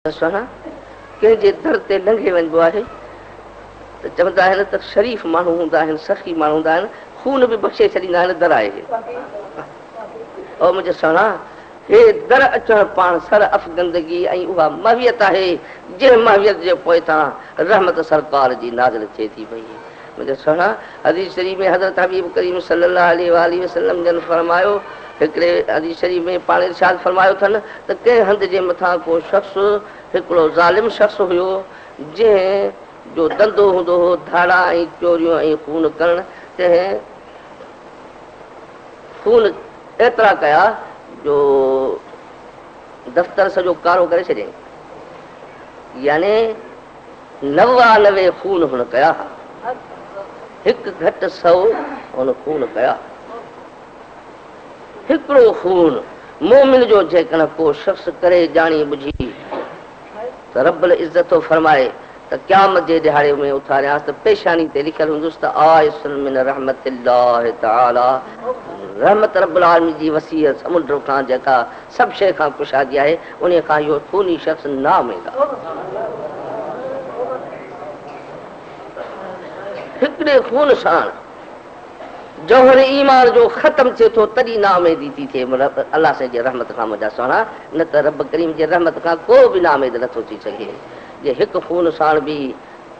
कंहिंजे दर ते लंघे वञिबो आहे त चवंदा आहिनि त शरीफ़ माण्हू हूंदा आहिनि, सखी माण्हू हूंदा आहिनि, खून बि बख़्शे छॾींदा आहिनि दर आहे। और मुंहिंजे सणा हे दर अचण पाण सर अफ़गंदगी ऐं उहा महवियत आहे जंहिं महवियत जे पोइतां रहमत सरकार जी नाज़िल थिए थी पई। मुंहिंजे सणा हदीस शरीफ़ में हज़रत हबीब करीम सल्लल्लाहु अलैहि वसल्लम जन फरमायो, हिकिड़े हदीस शरीफ़ में पाण इरशाद फरमायो अथनि त कंहिं हंध जे मथां को शख़्स हिकिड़ो ज़ालिम शख़्स हुयो जंहिं जो धंधो हूंदो हो धाड़ा ऐं चोरियूं ऐं खून करणु, तंहिं खून एतिरा कया जो दफ़्तर सॼो कारो करे छॾियईं, यानी 99 खून हुन कया, हिकु घटि 100 हुन खून कया। हिकिड़ो खून मोमिन जो जेकॾहिं को शख़्स करे ॼाणी बुझी त रब्बुल इज़्ज़त फरमाए त क़यामत जे ॾिहाड़े में उथारियांसि त पेशानी ते लिखियल हूंदुसि त आइसुन मिन रहमतिल्लाहि तआला, रहमत रब्बुल आलमीन जी वसीअ समुंड खां जेका सभु शइ खां कुशादी आहे उन खां इहो खूनी शख़्स नाम ईंदा। हिकिड़े खून सां जौहर ईमान जो ख़त्म थिए थो, तॾहिं नाउमीदी थी थिए अलाह साईं जे रहमत खां मुंहिंजा सुहिणा, न त रब करीम जे रहमत खां को बि नाउमीद नथो थी सघे। जे हिकु खून साण बि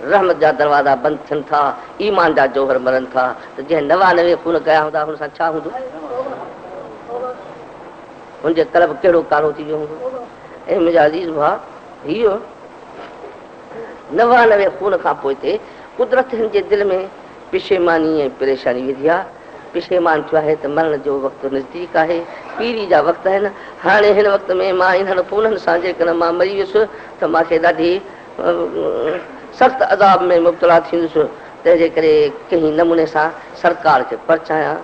रहमत जा दरवाज़ा बंदि थियनि था, ईमान जा जौहर मरनि था, त जंहिं 99 खून कया हूंदा हुन सां छा हूंदो, हुनजे कल्ब कहिड़ो कारो थी वियो हूंदो। ऐं मुंहिंजा अज़ीज़ भाउ, इहो 99 खून खां पोइ ते कुदरत हिन जे दिलि में पिशेमानी ऐं परेशानी विधी आहे। पिशेमान थियो आहे त मरण जो वक़्तु नज़दीक आहे, पीरी जा वक़्त आहिनि। हाणे हिन वक़्त में मां इन्हनि खूननि सां जेकॾहिं मां मरी वियुसि त मूंखे ॾाढी सख़्तु अज़ाब में मुब्तला थींदुसि, तंहिंजे करे कंहिं नमूने सां सरकार खे परचायां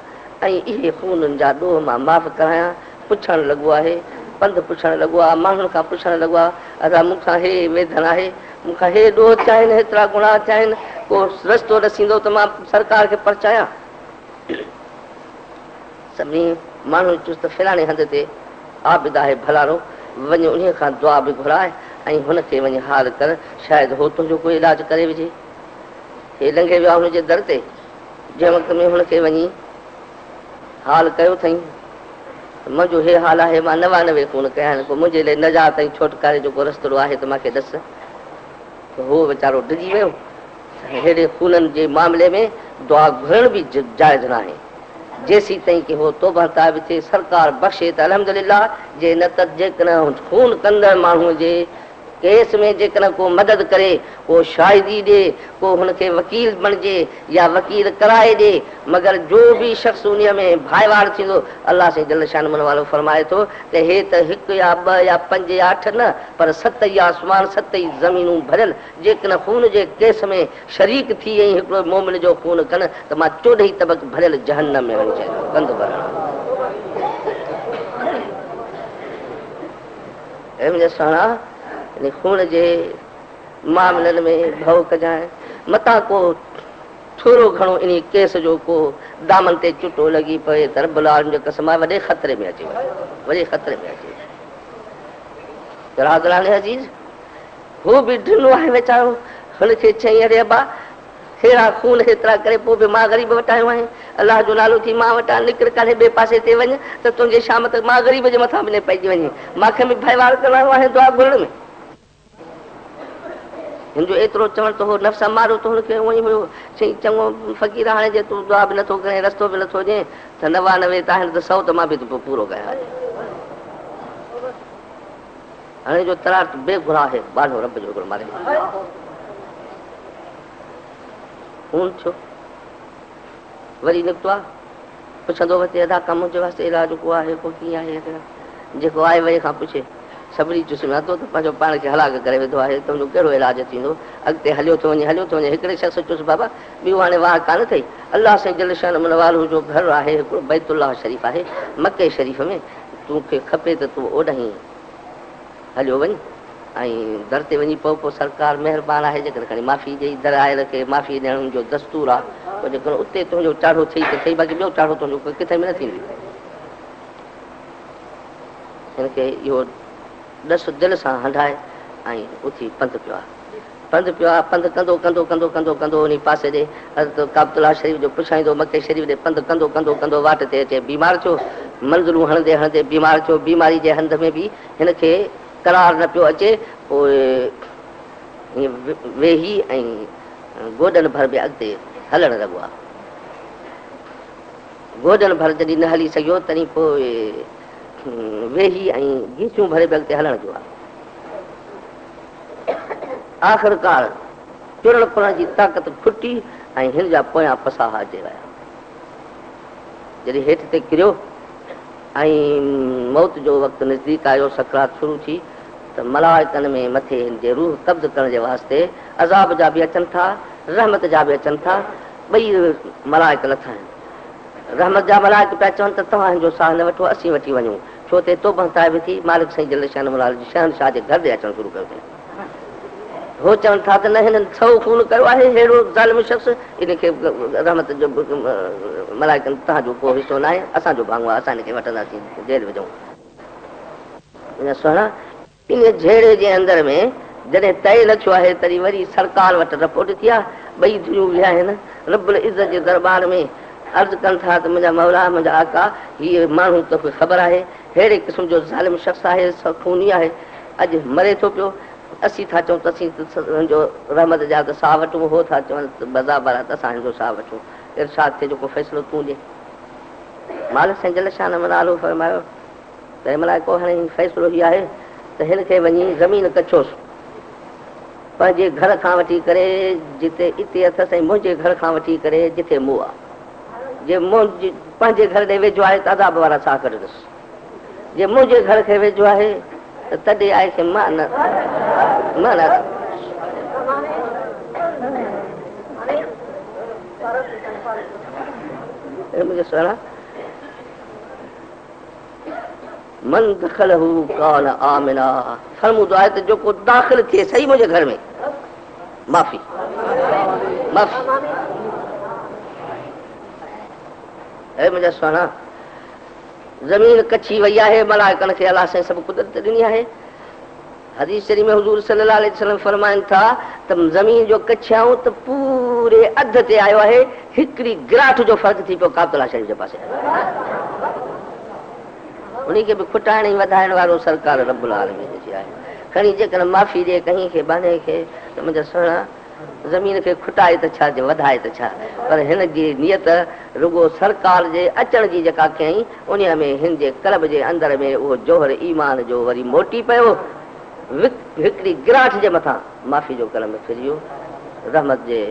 ऐं इहे खूननि जा ॾोह मां माफ़ करायां। पुछणु लॻो आहे, पंधु पुछणु लॻो आहे, माण्हुनि खां पुछणु लॻो आहे, अदा मूंखां हे वेदन आहे, मूंखां हे ॾोह थिया आहिनि, हेतिरा गुनाह थिया आहिनि, को रस्तो ॾसींदो त मां सरकार खे परचायां। सभिनी माण्हू चुसि त फलाणे हंध ते आबिद आहे भलारो, वञ उन खां दुआ बि घुराए ऐं हुनखे वञी हाल कर, शायदि हो तुंहिंजो कोई इलाजु करे विझे। हे लंघे वियो आहे हुनजे दर ते, जंहिं वक़्त में हुनखे वञी हाल कयो अथई मुंहिंजो हे हाल आहे, मां 99 खून कया आहिनि, पोइ मुंहिंजे लाइ नजात ऐं छुटकारे जो को रस्तो आहे त मूंखे ॾस। त हो वीचारो डिॼी वियो। हेॾे खूननि जे मामले में दुआ घुरण बि जाइज़ न आहे, जेसीं ताईं की हो तौबा ताइब थिए, सरकार बख़्शे त अल्हम्दुलिल्लाह, जे न त जेकॾहिं खून कंदड़ माण्हूअ जे केस में जेकॾहिं को मदद करे, को शाहिदी ॾे, को हुनखे वकील बणिजे या वकील कराए ॾे, मगर जो बि शख़्स उन में भाईवार थींदो, अलाह साईं जल शान वारो फरमाए थो त हे त 1 या 2 या 5 या 8 न, पर 7 ई आसमान 7 ई ज़मीनूं भरियल जेकॾहिं खून जे केस में शरीक थी ऐं हिकिड़ो मोमिन जो खून कनि त मां 14 तबक़ भरियल जहन्नम में वञी छॾींदुमि, कंदो भरणु। मुंहिंजा सुहिणा, खून जे मामलनि में भउ कजांइ, मतां को थोरो घणो इन केस जो को दामन ते चुटो लॻी पए त रब्बुल आलमीन जो कसम आहे वॾे ख़तरे में अची वञे, वॾे ख़तरे में अची वञे। राज़लाने अज़ीज़, हू बि ढिनो आहे वीचारो, हुनखे चई अरे अबा हेड़ा खून हेतिरा करे पोइ बि मां ग़रीब वटि आयो आहियां, अलाह जो नालो थी मां वटां निकिर काॾे ॿिए पासे ते वञ त तुंहिंजे शाम तक मां ग़रीब जे मथां बि न पइजी वञे, मूंखे बि भयवार करणो आहे दुआ घुरण में। हिन जो एतिरो चवण त हो नफ़्स मारो त हुनखे उहो ई हुयो, चई चङो फ़क़ीर हाणे जे तूं दुआ बि नथो करे, रस्तो बि नथो ॾिए त 99 त आहिनि त 100 त मां बि पूरो कयां। हाणे जो तरार बेगुनाह आहे, ॿाढो रब जो हिकिड़ो मारे खून थियो वरी निकितो आहे, पुछंदो वरिते अदा कमु मुंहिंजे वास्ते इलाजु को आहे, को कीअं आहे, जेको आहे वरी खां पुछे सभिनी चुस में अथो त पंहिंजो पाण खे हलाक करे वेंदो आहे, तुंहिंजो कहिड़ो इलाजु थींदो, अॻिते हलियो थो वञे, हलियो थो वञे। हिकिड़े शख़्स चुसि बाबा ॿियो हाणे वाह कान अथई, अलाह साईं जल शान वारो जो घर आहे हिकिड़ो बैतुल्लाह शरीफ़ आहे मके शरीफ़ में, तोखे खपे त तूं ओॾां हलियो वञ ऐं दर ते वञी पोइ सरकार महिरबानी आहे जेकॾहिं खणी माफ़ी ॾेई दर आयल खे माफ़ी ॾियण जो दस्तूर आहे, पोइ जेकॾहिं उते तुंहिंजो चाढ़ो थिए त थिए, बाक़ी ॿियो चाढ़ो तुंहिंजो किथे बि न थींदी। हिनखे इहो ॾस दिलि सां हंडाए ऐं उथी पंधु पियो आहे पंधु पियो आहे पंधु कंदो कंदो कंदो कंदो कंदो उन पासे ॾे काबतुल्ला शरीफ़ जो पुछाईंदो मके शरीफ़ ॾे पंधु कंदो कंदो कंदो वाट ते अचे बीमार थियो मंज़िलूं हणंदे हणंदे बीमार थियो बीमारी जे हंध में बि हिन खे करार न पियो अचे पोइ वेही ऐं गोॾनि भर बि अॻिते हलणु लॻो आहे गोॾनि भर जॾहिं न हली सघियो तॾहिं पोइ वेही ऐं गीचियूं भरे बि अॻिते हलण जो आहे आख़िरकार चुरण पुरण जी ताक़त खुटी ऐं हिन जा पोयां पसाहा अची विया जॾहिं हेठि ते किरियो ऐं मौत जो वक़्तु नज़दीक आयो सकरात शुरू थी त मलाइकनि में मथे हिन जे रूह कब्ज़ करण जे वास्ते अज़ाब जा बि अचनि था रहमत जा बि अचनि था ॿई मलाइक लथा आहिनि रहमत जा मलाइक पिया चवनि त तव्हां हिन जो साह न वठो असीं वठी वञूं छो त तोबह ताइब थी मालिक साईं जल शान जी शहनशाह जे घर ॾे अचणु शुरू कयो अथई हो चवनि था त न हिननि सौ खून कयो आहे अहिड़ो ज़ालिम शख़्स इनखे रहमत जो मलाइकनि तव्हांजो को हिसो न आहे असांजो भाङो आहे असां हिनखे वठंदासीं जेल विझूं सुहिणा इन झेड़े जे अंदरि में जॾहिं तय न थियो आहे तॾहिं वरी सरकार वटि रिपोर्ट थी आहे ॿई धुरियूं विया आहिनि रब्बुल इज़त जे दरबार में अर्ज़ु कनि था त मुंहिंजा मौला मुंहिंजा आका हीअ माण्हू तोखे ख़बर आहे अहिड़े क़िस्म जो ज़ालिम शख़्स आहे खूनी आहे अॼु मरे थो पियो असीं था चऊं त असीं हुनजो रहमत जा त साह वठूं हो था चवनि त बज़ाबर आहे त असां हिनजो साह वठूं इरशाद थिए जेको फ़ैसिलो तूं ॾे मालिक साईं जल शान नालो फरमायो तंहिं महिल को हाणे फ़ैसिलो हीअ आहे त हिनखे वञी ज़मीन कछोसि पंहिंजे घर खां वठी करे जिते इते अथसि ऐं मुंहिंजे घर खां वठी करे जिथे मूं आहे जे पंहिंजे घर ॾे वेझो आहे त अदाब वारा साह कढंदुसि जे मुंहिंजे घर खे वेझो आहे त तॾहिं आहे की मां न मुंहिंजो सुहिणा मन दखलहू कान आमिना फरमूदो आहे त जेको दाख़िल थिए सही मुंहिंजे घर में माफ़ी माफ़ी ऐं मुंहिंजा सुहिणा ज़मीन कछी वई आहे मलाइकनि खे अलाह साईं सभु कुदरत ॾिनी आहे हदीस शरीफ़ में हुज़ूर सल्लल्लाहु अलैहि वसल्लम फरमाइनि था त ज़मीन जो कछियाऊं त पूरे अध ते आयो आहे हिकिड़ी गिराठ जो फ़र्क़ु थी पियो काबतुल्ला शरीफ़ जे पासे उन खे बि खुटाइण ऐं वधाइण वारो सरकार रब्बुल आलमीन जी आहे खणी जेकॾहिं माफ़ी ॾिए कंहिं खे बाने खे त मुंहिंजा सुहिणा ज़मीन खे खुटाए त छा वधाए त छा पर हिन जी नियत रुगो सरकार जे अचण जी जेका कयईं उन में हिन जे कल्ब जे अंदरि में उहो जोहर ईमान जो वरी मोटी पियो हिकिड़ी गिराठ जे मथां माफ़ी जो कलम फिरियो रहमत जे